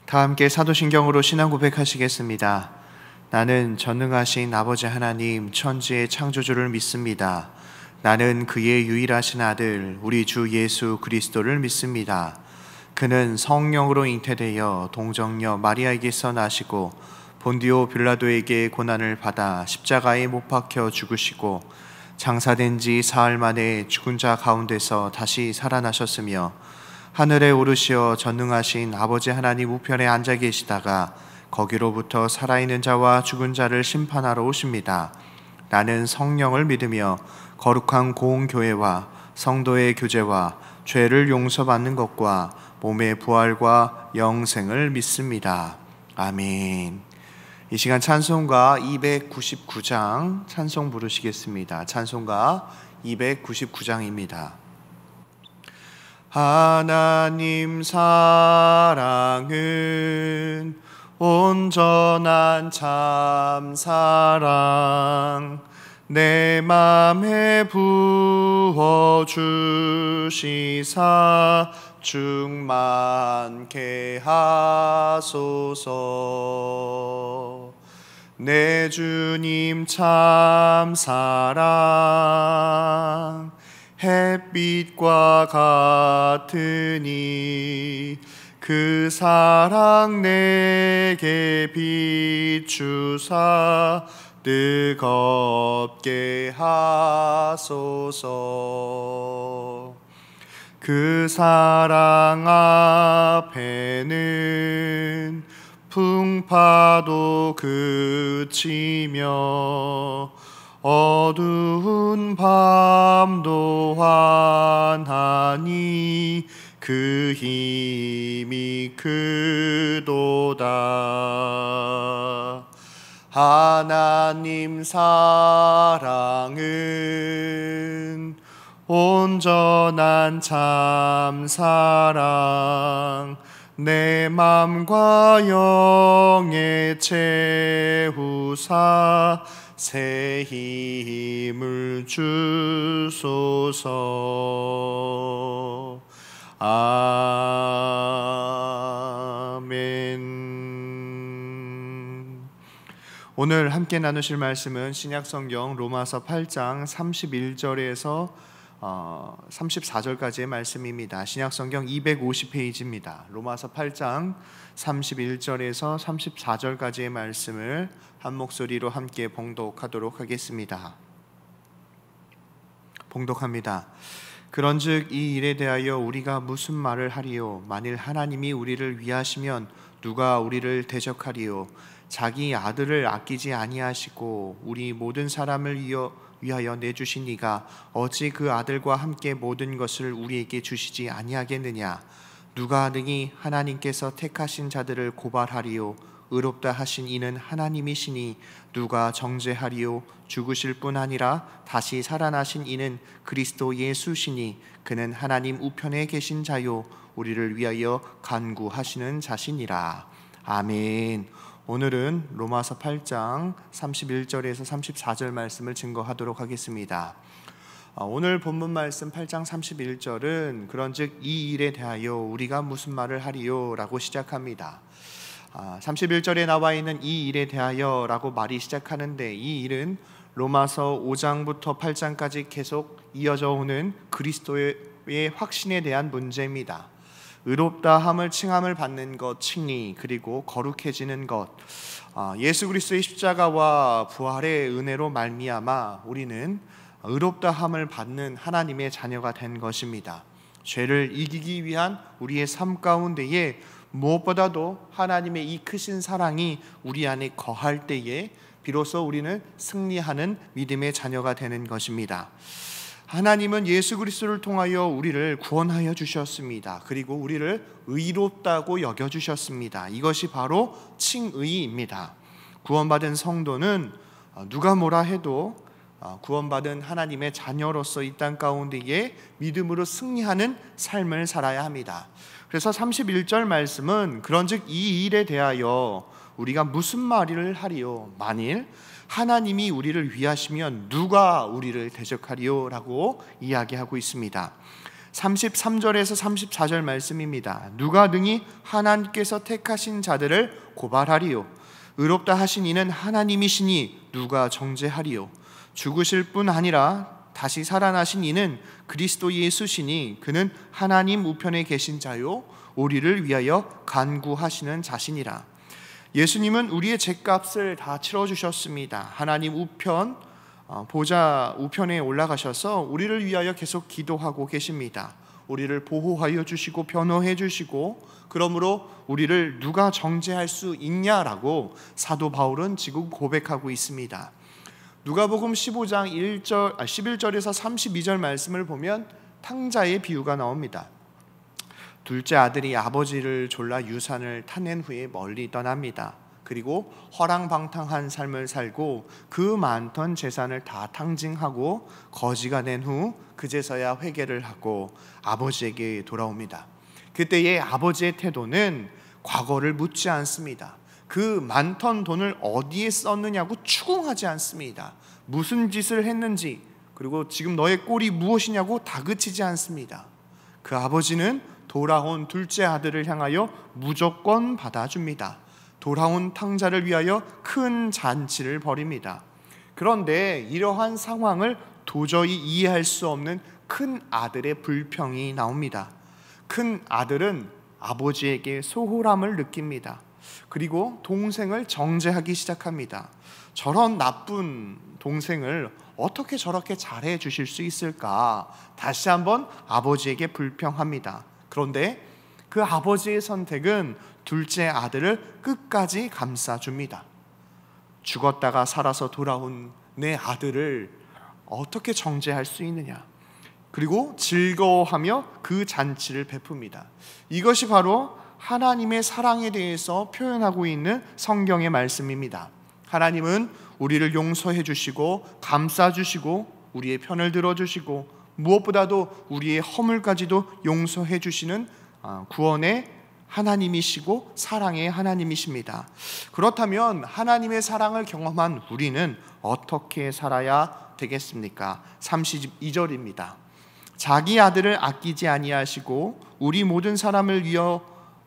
다 함께 사도신경으로 신앙 고백하시겠습니다. 나는 전능하신 아버지 하나님 천지의 창조주를 믿습니다. 나는 그의 유일하신 아들 우리 주 예수 그리스도를 믿습니다. 그는 성령으로 잉태되어 동정녀 마리아에게서 나시고 본디오 빌라도에게 고난을 받아 십자가에 못 박혀 죽으시고 장사된 지 사흘 만에 죽은 자 가운데서 다시 살아나셨으며 하늘에 오르시어 전능하신 아버지 하나님 우편에 앉아 계시다가 거기로부터 살아있는 자와 죽은 자를 심판하러 오십니다. 나는 성령을 믿으며 거룩한 공교회와 성도의 교제와 죄를 용서받는 것과 몸의 부활과 영생을 믿습니다. 아멘. 이 시간 찬송가 299장 찬송 부르시겠습니다. 찬송가 299장입니다. 하나님 사랑은 온전한 참사랑 내 맘에 부어주시사 충만케 하소서. 내 주님 참사랑 햇빛과 같으니 그 사랑 내게 비추사 뜨겁게 하소서. 그 사랑 앞에는 풍파도 그치며 어두운 밤도 환하니 그 힘이 크도다. 하나님 사랑은 온전한 참사랑 내 맘과 영에 채우사 새 힘을 주소서. 아멘. 오늘 함께 나누실 말씀은 신약성경 로마서 8장 31절에서 34절까지의 말씀입니다. 신약성경 250페이지입니다. 로마서 8장 31절에서 34절까지의 말씀을 한 목소리로 함께 봉독하도록 하겠습니다. 봉독합니다. 그런즉 이 일에 대하여 우리가 무슨 말을 하리요? 만일 하나님이 우리를 위하시면 누가 우리를 대적하리요? 자기 아들을 아끼지 아니하시고 우리 모든 사람을 위하여 내주신 이가 어찌 그 아들과 함께 모든 것을 우리에게 주시지 아니하겠느냐? 누가 능히 하나님께서 택하신 자들을 고발하리요? 의롭다 하신 이는 하나님이시니 누가 정죄하리요? 죽으실 뿐 아니라 다시 살아나신 이는 그리스도 예수시니 그는 하나님 우편에 계신 자요 우리를 위하여 간구하시는 자시니라. 아멘. 오늘은 로마서 8장 31절에서 34절 말씀을 증거하도록 하겠습니다. 오늘 본문 말씀 8장 31절은 그런즉 이 일에 대하여 우리가 무슨 말을 하리요? 라고 시작합니다. 31절에 나와 있는 이 일에 대하여 라고 말이 시작하는데 이 일은 로마서 5장부터 8장까지 계속 이어져 오는 그리스도의 확신에 대한 문제입니다. 의롭다함을 칭함을 받는 것, 칭의, 그리고 거룩해지는 것, 예수 그리스도의 십자가와 부활의 은혜로 말미암아 우리는 의롭다함을 받는 하나님의 자녀가 된 것입니다. 죄를 이기기 위한 우리의 삶 가운데에 무엇보다도 하나님의 이 크신 사랑이 우리 안에 거할 때에 비로소 우리는 승리하는 믿음의 자녀가 되는 것입니다. 하나님은 예수 그리스도를 통하여 우리를 구원하여 주셨습니다. 그리고 우리를 의롭다고 여겨주셨습니다. 이것이 바로 칭의입니다. 구원받은 성도는 누가 뭐라 해도 구원받은 하나님의 자녀로서 이 땅 가운데에 믿음으로 승리하는 삶을 살아야 합니다. 그래서 31절 말씀은 그런즉 이 일에 대하여 우리가 무슨 말을 하리요? 만일 하나님이 우리를 위하시면 누가 우리를 대적하리요? 라고 이야기하고 있습니다. 33절에서 34절 말씀입니다. 누가 능히 하나님께서 택하신 자들을 고발하리요? 의롭다 하신 이는 하나님이시니 누가 정죄하리요? 죽으실 뿐 아니라 다시 살아나신 이는 그리스도 예수시니 그는 하나님 우편에 계신 자요 우리를 위하여 간구하시는 자시니라. 예수님은 우리의 죄값을 다 치러주셨습니다. 하나님 우편, 보좌 우편에 올라가셔서 우리를 위하여 계속 기도하고 계십니다. 우리를 보호하여 주시고 변호해 주시고, 그러므로 우리를 누가 정죄할 수 있냐라고 사도 바울은 지금 고백하고 있습니다. 누가복음 15장 11절에서 32절 말씀을 보면 탕자의 비유가 나옵니다. 둘째 아들이 아버지를 졸라 유산을 타낸 후에 멀리 떠납니다. 그리고 허랑방탕한 삶을 살고 그 많던 재산을 다 탕진하고 거지가 된 후 그제서야 회개를 하고 아버지에게 돌아옵니다. 그때의 아버지의 태도는 과거를 묻지 않습니다. 그 많던 돈을 어디에 썼느냐고 추궁하지 않습니다. 무슨 짓을 했는지, 그리고 지금 너의 꼴이 무엇이냐고 다그치지 않습니다. 그 아버지는 돌아온 둘째 아들을 향하여 무조건 받아줍니다. 돌아온 탕자를 위하여 큰 잔치를 벌입니다. 그런데 이러한 상황을 도저히 이해할 수 없는 큰 아들의 불평이 나옵니다. 큰 아들은 아버지에게 소홀함을 느낍니다. 그리고 동생을 정죄하기 시작합니다. 저런 나쁜 동생을 어떻게 저렇게 잘해 주실 수 있을까? 다시 한번 아버지에게 불평합니다. 그런데 그 아버지의 선택은 둘째 아들을 끝까지 감싸줍니다. 죽었다가 살아서 돌아온 내 아들을 어떻게 정죄할 수 있느냐? 그리고 즐거워하며 그 잔치를 베풉니다. 이것이 바로 하나님의 사랑에 대해서 표현하고 있는 성경의 말씀입니다. 하나님은 우리를 용서해 주시고 감싸 주시고 우리의 편을 들어 주시고 무엇보다도 우리의 허물까지도 용서해 주시는 구원의 하나님이시고 사랑의 하나님이십니다. 그렇다면 하나님의 사랑을 경험한 우리는 어떻게 살아야 되겠습니까? 32절입니다. 자기 아들을 아끼지 아니하시고 우리 모든 사람을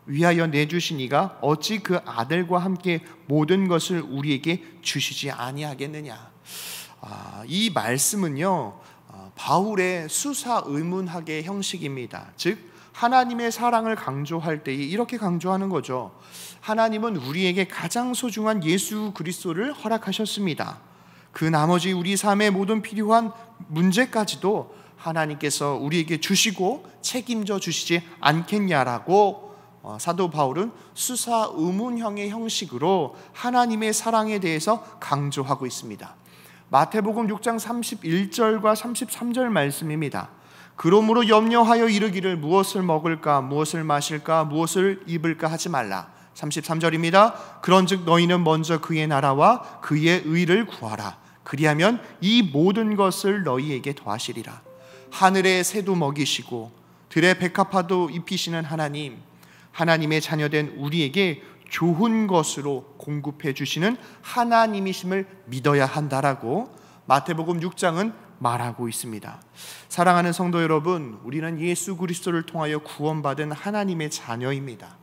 위하여 내주신 이가 어찌 그 아들과 함께 모든 것을 우리에게 주시지 아니하겠느냐. 이 말씀은요, 바울의 수사 의문학의 형식입니다. 즉 하나님의 사랑을 강조할 때 이렇게 강조하는 거죠. 하나님은 우리에게 가장 소중한 예수 그리스도를 허락하셨습니다. 그 나머지 우리 삶의 모든 필요한 문제까지도 하나님께서 우리에게 주시고 책임져 주시지 않겠냐라고 사도 바울은 수사 의문형의 형식으로 하나님의 사랑에 대해서 강조하고 있습니다. 마태복음 6장 31절과 33절 말씀입니다. 그러므로 염려하여 이르기를 무엇을 먹을까 무엇을 마실까 무엇을 입을까 하지 말라. 33절입니다. 그런즉 너희는 먼저 그의 나라와 그의 의를 구하라. 그리하면 이 모든 것을 너희에게 더하시리라. 하늘의 새도 먹이시고 들의 백합화도 입히시는 하나님, 하나님의 자녀된 우리에게 좋은 것으로 공급해 주시는 하나님이심을 믿어야 한다라고 마태복음 6장은 말하고 있습니다. 사랑하는 성도 여러분, 우리는 예수 그리스도를 통하여 구원받은 하나님의 자녀입니다.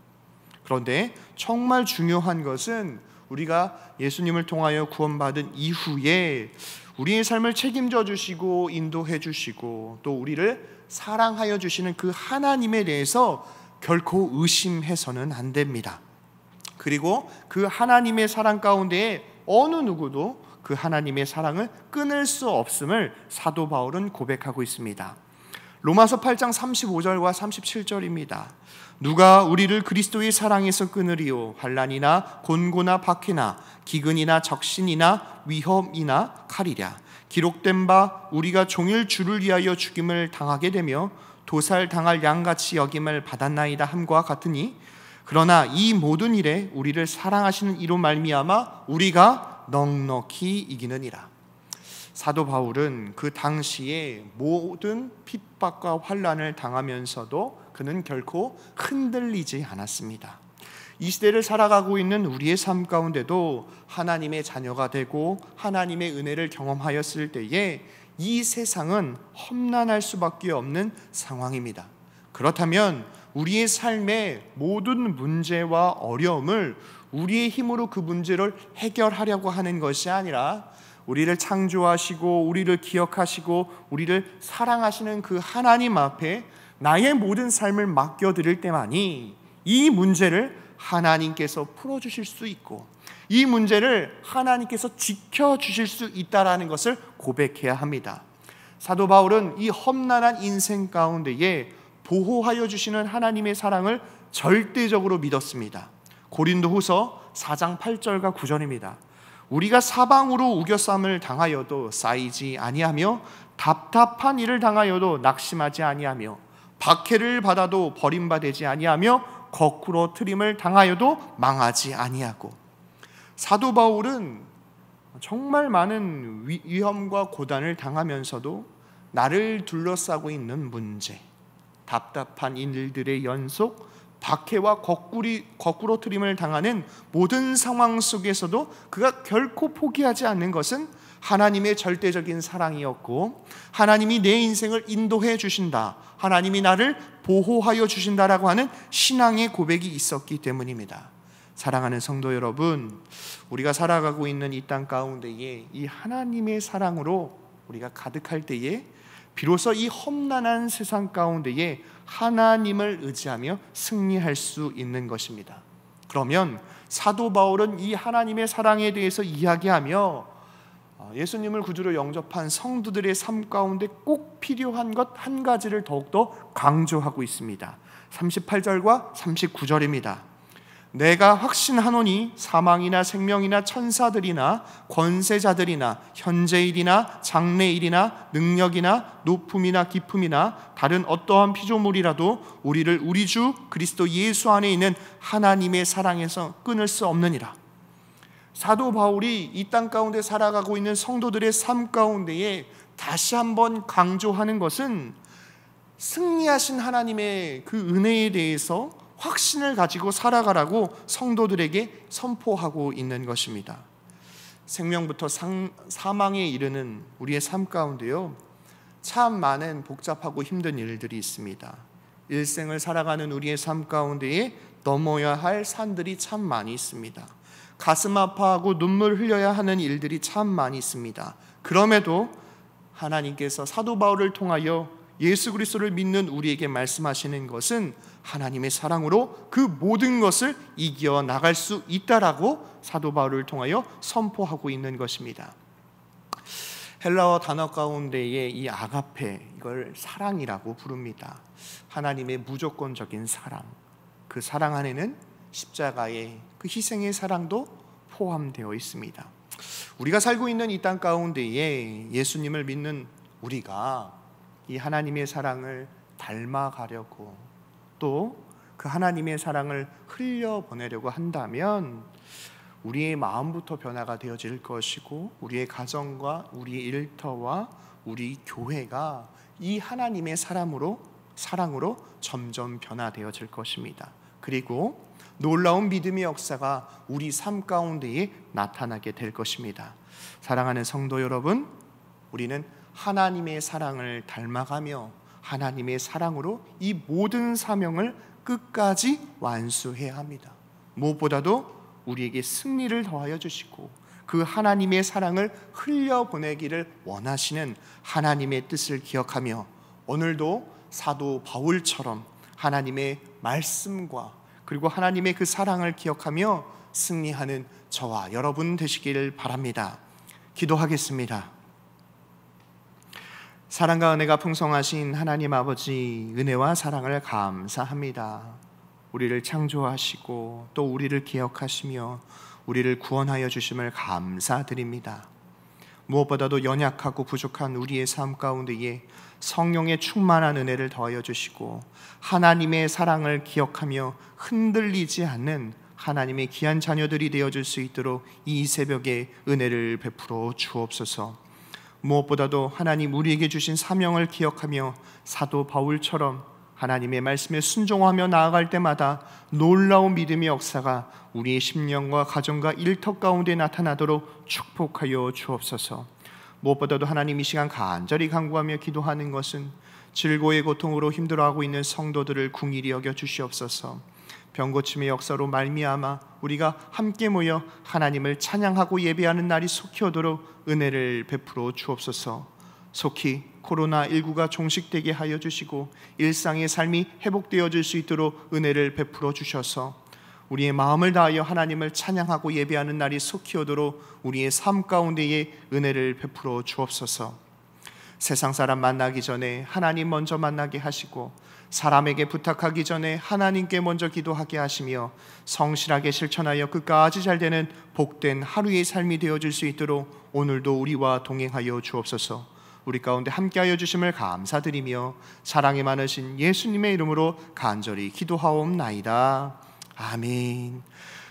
그런데 정말 중요한 것은 우리가 예수님을 통하여 구원받은 이후에 우리의 삶을 책임져 주시고 인도해 주시고 또 우리를 사랑하여 주시는 그 하나님에 대해서 결코 의심해서는 안 됩니다. 그리고 그 하나님의 사랑 가운데에 어느 누구도 그 하나님의 사랑을 끊을 수 없음을 사도 바울은 고백하고 있습니다. 로마서 8장 35절과 37절입니다. 누가 우리를 그리스도의 사랑에서 끊으리요? 환난이나 곤고나 박해나 기근이나 적신이나 위험이나 칼이랴. 기록된 바 우리가 종일 주를 위하여 죽임을 당하게 되며 도살 당할 양같이 여김을 받았나이다 함과 같으니 그러나 이 모든 일에 우리를 사랑하시는 이로 말미암아 우리가 넉넉히 이기느니라. 사도 바울은 그 당시에 모든 핍박과 환난을 당하면서도 그는 결코 흔들리지 않았습니다. 이 시대를 살아가고 있는 우리의 삶 가운데도 하나님의 자녀가 되고 하나님의 은혜를 경험하였을 때에 이 세상은 험난할 수밖에 없는 상황입니다. 그렇다면 우리의 삶의 모든 문제와 어려움을 우리의 힘으로 그 문제를 해결하려고 하는 것이 아니라 우리를 창조하시고 우리를 기억하시고 우리를 사랑하시는 그 하나님 앞에 나의 모든 삶을 맡겨드릴 때만이 이 문제를 하나님께서 풀어주실 수 있고 이 문제를 하나님께서 지켜주실 수 있다는 것을 고백해야 합니다. 사도 바울은 이 험난한 인생 가운데에 보호하여 주시는 하나님의 사랑을 절대적으로 믿었습니다. 고린도후서 4장 8절과 9절입니다. 우리가 사방으로 우겨쌈을 당하여도 쌓이지 아니하며 답답한 일을 당하여도 낙심하지 아니하며 박해를 받아도 버림받지 아니하며 거꾸로 트림을 당하여도 망하지 아니하고, 사도 바울은 정말 많은 위험과 고단을 당하면서도 나를 둘러싸고 있는 문제, 답답한 일들의 연속, 박해와 거꾸로 트림을 당하는 모든 상황 속에서도 그가 결코 포기하지 않는 것은 하나님의 절대적인 사랑이었고 하나님이 내 인생을 인도해 주신다, 하나님이 나를 보호하여 주신다라고 하는 신앙의 고백이 있었기 때문입니다. 사랑하는 성도 여러분, 우리가 살아가고 있는 이 땅 가운데에 이 하나님의 사랑으로 우리가 가득할 때에 비로소 이 험난한 세상 가운데에 하나님을 의지하며 승리할 수 있는 것입니다. 그러면 사도 바울은 이 하나님의 사랑에 대해서 이야기하며 예수님을 구주로 영접한 성도들의 삶 가운데 꼭 필요한 것 한 가지를 더욱더 강조하고 있습니다. 38절과 39절입니다. 내가 확신하노니 사망이나 생명이나 천사들이나 권세자들이나 현재일이나 장래일이나 능력이나 높음이나 깊음이나 다른 어떠한 피조물이라도 우리를 우리 주 그리스도 예수 안에 있는 하나님의 사랑에서 끊을 수 없느니라. 사도 바울이 이 땅 가운데 살아가고 있는 성도들의 삶 가운데에 다시 한번 강조하는 것은 승리하신 하나님의 그 은혜에 대해서 확신을 가지고 살아가라고 성도들에게 선포하고 있는 것입니다. 생명부터 사망에 이르는 우리의 삶 가운데요, 참 많은 복잡하고 힘든 일들이 있습니다. 일생을 살아가는 우리의 삶 가운데에 넘어야 할 산들이 참 많이 있습니다. 가슴 아파하고 눈물 흘려야 하는 일들이 참 많이 있습니다. 그럼에도 하나님께서 사도 바울을 통하여 예수 그리스도를 믿는 우리에게 말씀하시는 것은 하나님의 사랑으로 그 모든 것을 이겨 나갈 수 있다라고 사도 바울을 통하여 선포하고 있는 것입니다. 헬라어 단어 가운데에 이 아가페, 이걸 사랑이라고 부릅니다. 하나님의 무조건적인 사랑, 그 사랑 안에는 십자가의 그 희생의 사랑도 포함되어 있습니다. 우리가 살고 있는 이 땅 가운데에 예수님을 믿는 우리가 이 하나님의 사랑을 닮아가려고 또 그 하나님의 사랑을 흘려보내려고 한다면 우리의 마음부터 변화가 되어질 것이고 우리의 가정과 우리의 일터와 우리 교회가 이 하나님의 사랑으로 점점 변화되어질 것입니다. 그리고 놀라운 믿음의 역사가 우리 삶 가운데에 나타나게 될 것입니다. 사랑하는 성도 여러분, 우리는 하나님의 사랑을 닮아가며 하나님의 사랑으로 이 모든 사명을 끝까지 완수해야 합니다. 무엇보다도 우리에게 승리를 더하여 주시고 그 하나님의 사랑을 흘려보내기를 원하시는 하나님의 뜻을 기억하며 오늘도 사도 바울처럼 하나님의 말씀과 그리고 하나님의 그 사랑을 기억하며 승리하는 저와 여러분 되시기를 바랍니다. 기도하겠습니다. 사랑과 은혜가 풍성하신 하나님 아버지, 은혜와 사랑을 감사합니다. 우리를 창조하시고 또 우리를 기억하시며 우리를 구원하여 주심을 감사드립니다. 무엇보다도 연약하고 부족한 우리의 삶 가운데에 성령의 충만한 은혜를 더하여 주시고 하나님의 사랑을 기억하며 흔들리지 않는 하나님의 귀한 자녀들이 되어줄 수 있도록 이 새벽에 은혜를 베풀어 주옵소서. 무엇보다도 하나님 우리에게 주신 사명을 기억하며 사도 바울처럼 하나님의 말씀에 순종하며 나아갈 때마다 놀라운 믿음의 역사가 우리의 심령과 가정과 일터 가운데 나타나도록 축복하여 주옵소서. 무엇보다도 하나님 이 시간 간절히 간구하며 기도하는 것은 질고의 고통으로 힘들어하고 있는 성도들을 궁일이 여겨 주시옵소서. 병고침의 역사로 말미암아 우리가 함께 모여 하나님을 찬양하고 예배하는 날이 속히 오도록 은혜를 베풀어 주옵소서. 속히 코로나19가 종식되게 하여 주시고 일상의 삶이 회복되어질 수 있도록 은혜를 베풀어 주셔서 우리의 마음을 다하여 하나님을 찬양하고 예배하는 날이 속히 오도록 우리의 삶 가운데에 은혜를 베풀어 주옵소서. 세상 사람 만나기 전에 하나님 먼저 만나게 하시고 사람에게 부탁하기 전에 하나님께 먼저 기도하게 하시며 성실하게 실천하여 끝까지 잘 되는 복된 하루의 삶이 되어질 수 있도록 오늘도 우리와 동행하여 주옵소서. 우리 가운데 함께하여 주심을 감사드리며 사랑이 많으신 예수님의 이름으로 간절히 기도하옵나이다. 아멘.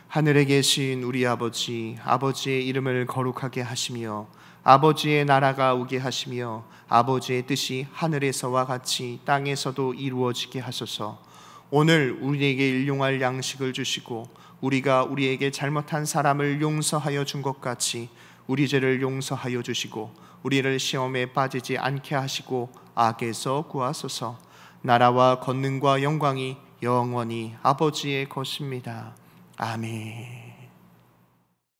하늘에 계신 우리 아버지, 아버지의 이름을 거룩하게 하시며 아버지의 나라가 오게 하시며 아버지의 뜻이 하늘에서와 같이 땅에서도 이루어지게 하소서. 오늘 우리에게 일용할 양식을 주시고 우리가 우리에게 잘못한 사람을 용서하여 준 것 같이 우리 죄를 용서하여 주시고 우리를 시험에 빠지지 않게 하시고 악에서 구하소서. 나라와 권능과 영광이 영원히 아버지의 것입니다. 아멘.